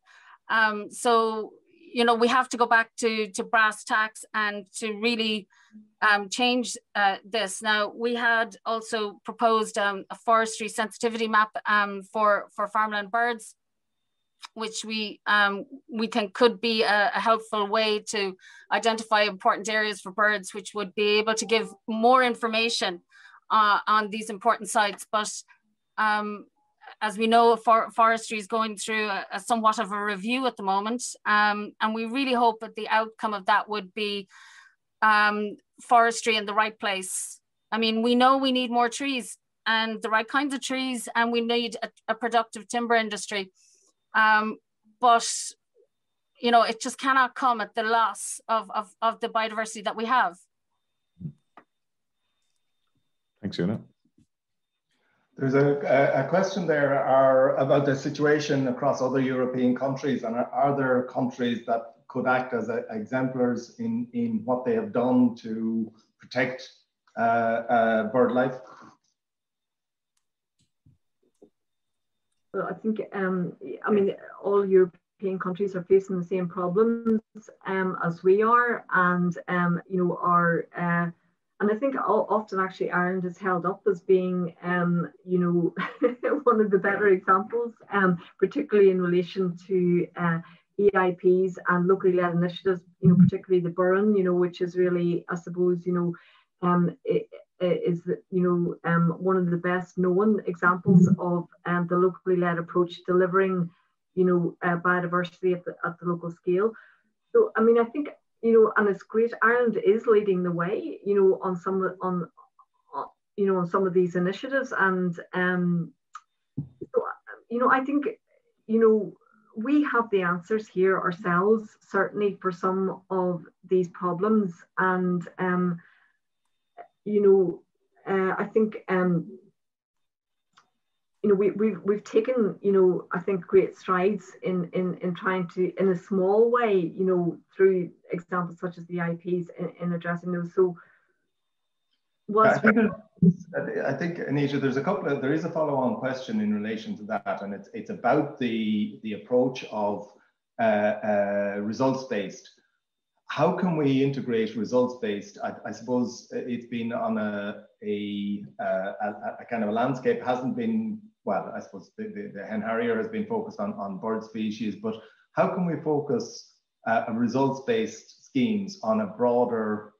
S3: So, we have to go back to brass tacks and to really change this. Now, we had also proposed a forestry sensitivity map for farmland birds, which we think could be a helpful way to identify important areas for birds, which would be able to give more information on these important sites. But as we know, forestry is going through a somewhat of a review at the moment, and we really hope that the outcome of that would be forestry in the right place. I mean, we know we need more trees and the right kinds of trees, and we need a productive timber industry. But, it just cannot come at the loss of the biodiversity that we have.
S1: Thanks, Oonagh.
S4: There's a question there about the situation across other European countries, and are there countries that could act as exemplars in what they have done to protect bird life?
S2: Well, I think, all European European countries are facing the same problems as we are, and you know, and I think often actually Ireland is held up as being, you know, one of the better examples, particularly in relation to EIPs and locally led initiatives, you know, particularly the Burren, you know, which is really, I suppose, you know, is, you know, one of the best known examples of the locally led approach delivering, you know, biodiversity at the local scale. So, I mean, I think, you know, and it's great. Ireland is leading the way, you know, on some of these initiatives, and so, you know, I think, you know, we have the answers here ourselves, certainly for some of these problems, and you know, I think you know, we've taken, you know, I think great strides in trying to, in a small way, you know, through examples such as the IPs in addressing those. So,
S4: I think Anita, there is a follow-on question in relation to that, and it's about the approach of results-based. How can we integrate results-based? I suppose it's been on a kind of a landscape, hasn't been, well, I suppose the hen harrier has been focused on bird species, but how can we focus results-based schemes on a broader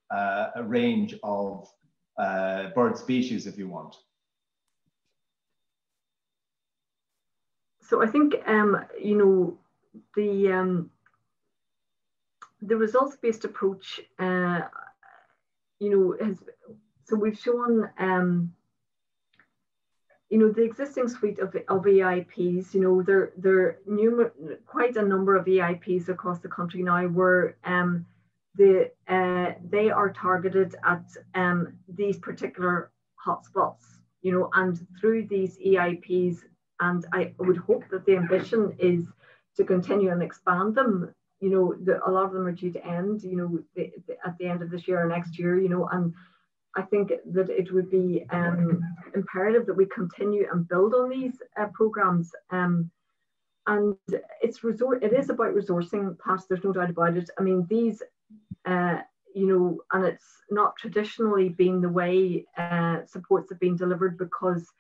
S4: range of bird species, if you want?
S2: So I think, you know, the results-based approach, you know, so we've shown, you know, the existing suite of EIPs, you know, there are quite a number of EIPs across the country now where they are targeted at these particular hotspots, you know, and through these EIPs, and I would hope that the ambition is to continue and expand them. You know, a lot of them are due to end, you know, at the end of this year or next year, you know, and I think that it would be imperative that we continue and build on these programs. And it is about resourcing, Pat, there's no doubt about it. I mean, these, you know, and it's not traditionally been the way supports have been delivered because,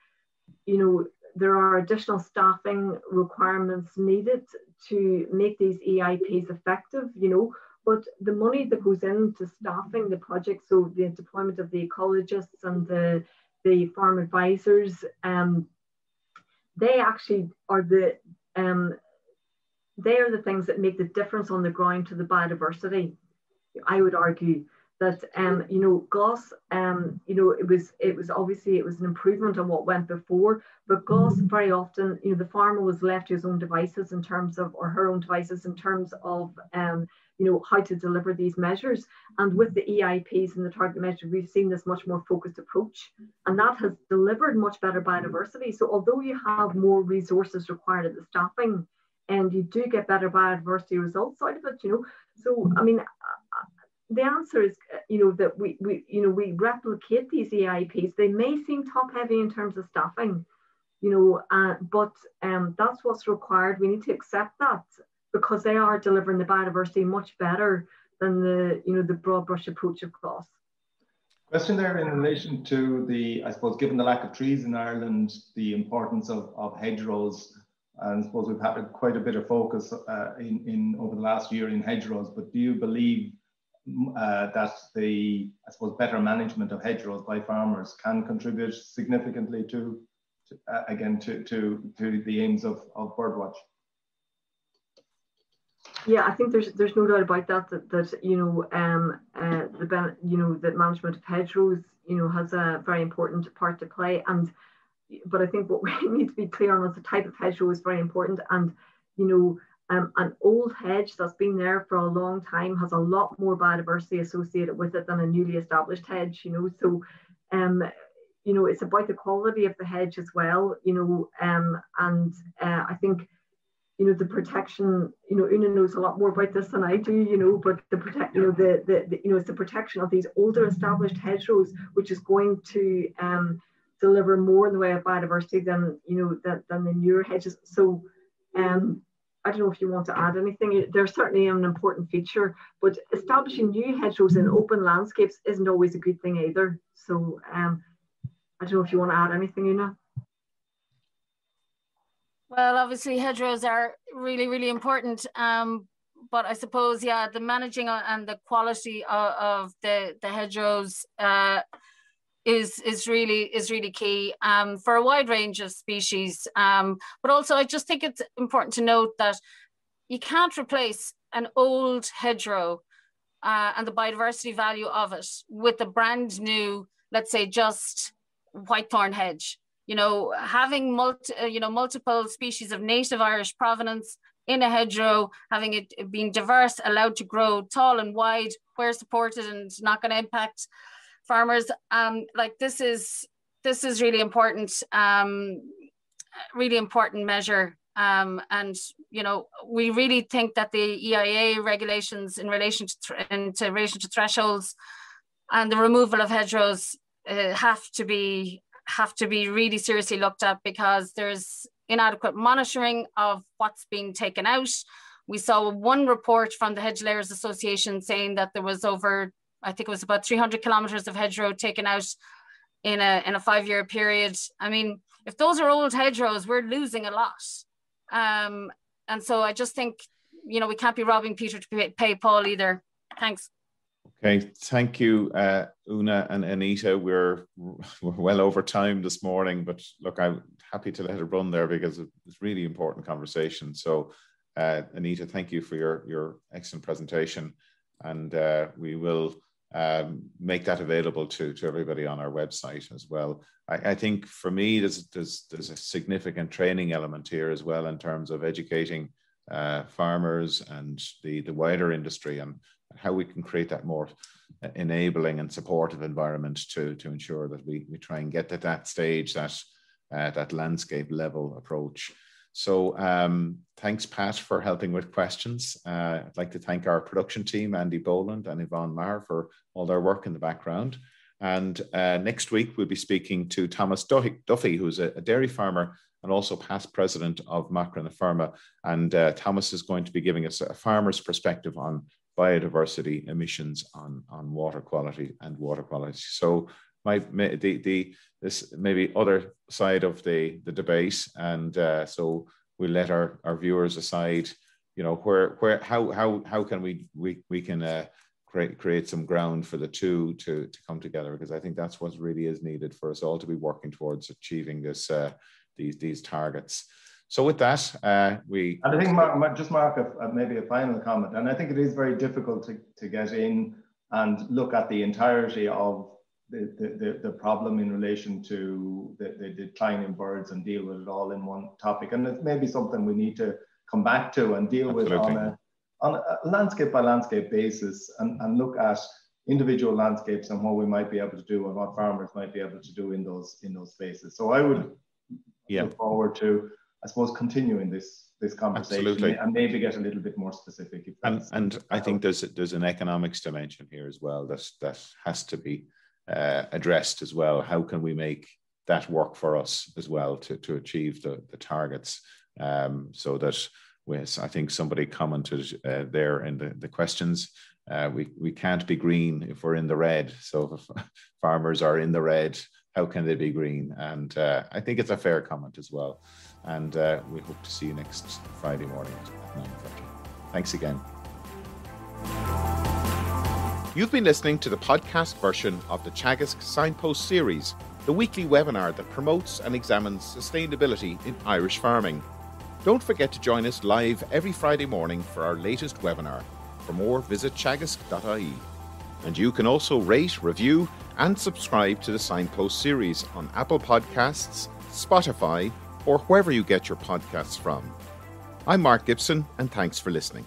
S2: you know, there are additional staffing requirements needed to make these EIPs effective, you know, but the money that goes into staffing the project, so the deployment of the ecologists and the farm advisors, they actually are they are the things that make the difference on the ground to the biodiversity. I would argue that you know, GOS, you know, it was obviously an improvement on what went before, but GOS very often, you know, the farmer was left to his own devices in terms of, or her own devices in terms of, you know, how to deliver these measures. And with the EIPs and the target measures, we've seen this much more focused approach, and that has delivered much better biodiversity. So although you have more resources required at the staffing, and you do get better biodiversity results out of it, you know. So I mean, the answer is, you know, that we replicate these EIPs. They may seem top heavy in terms of staffing, you know, but that's what's required. We need to accept that because they are delivering the biodiversity much better than the, you know, the broad brush approach of GOS.
S4: Question there in relation to the, I suppose, given the lack of trees in Ireland, the importance of hedgerows, and I suppose we've had quite a bit of focus in over the last year in hedgerows, but do you believe that the, I suppose, better management of hedgerows by farmers can contribute significantly to the aims of birdwatch?
S2: Yeah, I think there's no doubt about that you know, that management of hedgerows, you know, has a very important part to play. But I think what we need to be clear on is the type of hedgerow is very important, and you know, an old hedge that's been there for a long time has a lot more biodiversity associated with it than a newly established hedge, you know. So, you know, it's about the quality of the hedge as well, you know, and I think, you know, the protection, you know, Oonagh knows a lot more about this than I do, you know, but it's the protection of these older established hedgerows, which is going to deliver more in the way of biodiversity than, you know, than the newer hedges. So, I don't know if you want to add anything. They're certainly an important feature, but establishing new hedgerows in open landscapes isn't always a good thing either. So I don't know if you want to add anything, Oonagh.
S3: Well, obviously hedgerows are really, really important. But I suppose, yeah, the managing and the quality of the hedgerows is really key for a wide range of species. But also, I just think it's important to note that you can't replace an old hedgerow and the biodiversity value of it with a brand new, let's say, just whitethorn hedge. You know, having multiple species of native Irish provenance in a hedgerow, having it being diverse, allowed to grow tall and wide where supported and not going to impact farmers. Like this is really important measure. And you know, we really think that the EIA regulations in relation to thresholds and the removal of hedgerows have to be really seriously looked at, because there's inadequate monitoring of what's being taken out. We saw one report from the Hedge Layers Association saying that there was over, I think it was about 300 kilometres of hedgerow taken out in a 5-year period. I mean, if those are old hedgerows, we're losing a lot. And so I just think, you know, we can't be robbing Peter to pay Paul either. Thanks.
S1: Okay, thank you, Oonagh and Anita. We're well over time this morning, but look, I'm happy to let it run there because it's really important conversation. So, Anita, thank you for your excellent presentation, and we will make that available to everybody on our website as well. I think for me, there's a significant training element here as well in terms of educating farmers and the wider industry and how we can create that more enabling and supportive environment to ensure that we try and get to that stage, that landscape level approach. So thanks, Pat, for helping with questions. I'd like to thank our production team, Andy Boland and Yvonne Maher, for all their work in the background. And next week, we'll be speaking to Thomas Duffy, who's a dairy farmer and also past president of Macra na Firma. And Thomas is going to be giving us a farmer's perspective on biodiversity emissions on water quality and water quality. So this maybe other side of the debate, and so we'll let our viewers decide, you know, how can we can create some ground for the two to come together, because I think that's what really is needed for us all to be working towards achieving this these targets. So with that, and I think Mark, maybe a final comment, and I think it is very difficult to get in and look at the entirety of the problem in relation to the decline in birds and deal with it all in one topic. And it's maybe something we need to come back to and deal with on a landscape by landscape basis, and look at individual landscapes and what we might be able to do and what farmers might be able to do in those spaces. So I would look forward to, I suppose, continuing this conversation and maybe get a little bit more specific. And I think there's an economics dimension here as well that has to be addressed as well. How can we make that work for us as well to achieve the targets? So that, I think somebody commented there in the questions, we can't be green if we're in the red. So if farmers are in the red, how can they be green? And I think it's a fair comment as well. And we hope to see you next Friday morning at 9:30. Thanks again. You've been listening to the podcast version of the Teagasc Signpost Series, the weekly webinar that promotes and examines sustainability in Irish farming. Don't forget to join us live every Friday morning for our latest webinar. For more, visit teagasc.ie. And you can also rate, review and subscribe to the Signpost Series on Apple Podcasts, Spotify, or wherever you get your podcasts from. I'm Mark Gibson, and thanks for listening.